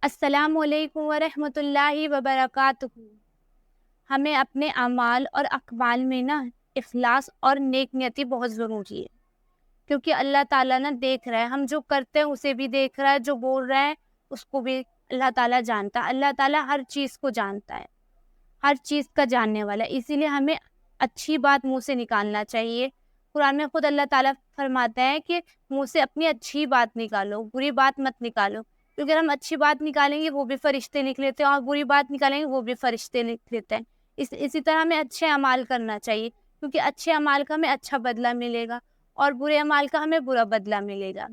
السلام علیکم ورحمۃ اللہ وبرکاتہ۔ ہمیں اپنے اعمال اور اقوال میں اخلاص اور نیک نیتی بہت ضروری ہے، کیونکہ اللہ تعالیٰ دیکھ رہا ہے، ہم جو کرتے ہیں اسے بھی دیکھ رہا ہے، جو بول رہا ہے اس کو بھی اللہ تعالیٰ جانتا ہے۔ اللہ تعالیٰ ہر چیز کو جانتا ہے، ہر چیز کا جاننے والا ہے، اسی لیے ہمیں اچھی بات منہ سے نکالنا چاہیے۔ قرآن میں خود اللہ تعالیٰ فرماتا ہے کہ منہ سے اپنی اچھی بات نکالو، بری بات مت نکالو، کیونکہ اگر ہم اچھی بات نکالیں گے وہ بھی فرشتے لکھ لیتے ہیں، اور بری بات نکالیں گے وہ بھی فرشتے لکھ لیتے ہیں۔ اسی طرح ہمیں اچھے اعمال کرنا چاہیے، کیونکہ اچھے اعمال کا ہمیں اچھا بدلہ ملے گا اور برے اعمال کا ہمیں برا بدلہ ملے گا۔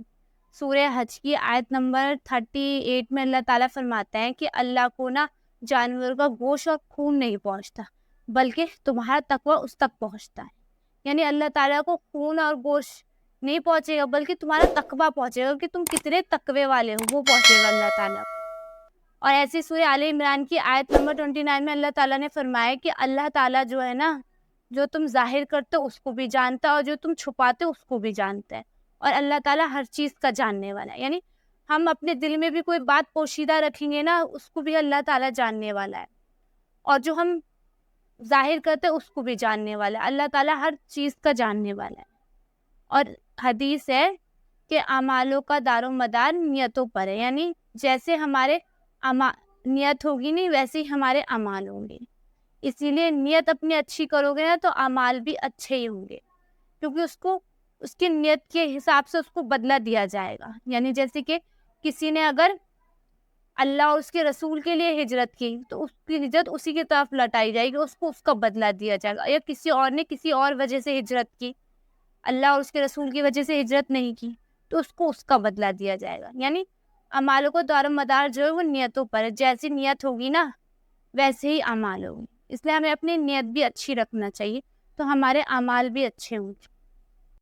سورہ حج کی آیت نمبر 38 میں اللہ تعالیٰ فرماتا ہے کہ اللہ کو جانور کا گوشت اور خون نہیں پہنچتا، بلکہ تمہارا تقوی اس تک پہنچتا ہے۔ یعنی اللہ تعالیٰ کو خون اور گوشت نہیں پہنچے گا، بلکہ تمہارا تقوی پہنچے گا کہ تم کتنے تقوی والے ہو، وہ پہنچے گا اللہ تعالیٰ کو۔ اور ایسی سورہ آل عمران کی آیت نمبر 29 میں اللہ تعالیٰ نے فرمایا کہ اللہ تعالیٰ جو ہے جو تم ظاہر کرتے ہو اس کو بھی جانتا ہے، اور جو تم چھپاتے ہو اس کو بھی جانتا ہے، اور اللہ تعالیٰ ہر چیز کا جاننے والا ہے۔ یعنی ہم اپنے دل میں بھی کوئی بات پوشیدہ رکھیں گے اس کو بھی اللہ تعالیٰ جاننے والا ہے، اور جو ہم ظاہر کرتے اس کو بھی جاننے والا ہے۔ اللہ تعالیٰ ہر چیز کا جاننے والا ہے۔ اور حدیث ہے کہ اعمالوں کا دار و مدار نیتوں پر ہے، یعنی جیسے ہمارے نیت ہوگی ویسے ہی ہمارے اعمال ہوں گے۔ اسی لیے نیت اپنی اچھی کرو گے تو اعمال بھی اچھے ہی ہوں گے، کیونکہ اس کی نیت کے حساب سے اس کو بدلہ دیا جائے گا۔ یعنی جیسے کہ کسی نے اگر اللہ اور اس کے رسول کے لیے ہجرت کی تو اس کی ہجرت اسی کی طرف لوٹائی جائے گی، اس کو اس کا بدلہ دیا جائے گا۔ یا کسی اور نے کسی اور وجہ سے ہجرت کی، اللہ اور اس کے رسول کی وجہ سے ہجرت نہیں کی، تو اس کو اس کا بدلہ دیا جائے گا۔ یعنی اعمالوں کو دار و مدار جو ہے وہ نیتوں پر ہے، جیسی نیت ہوگی ویسے ہی اعمال ہوگی۔ اس لیے ہمیں اپنی نیت بھی اچھی رکھنا چاہیے، تو ہمارے اعمال بھی اچھے ہوں گے۔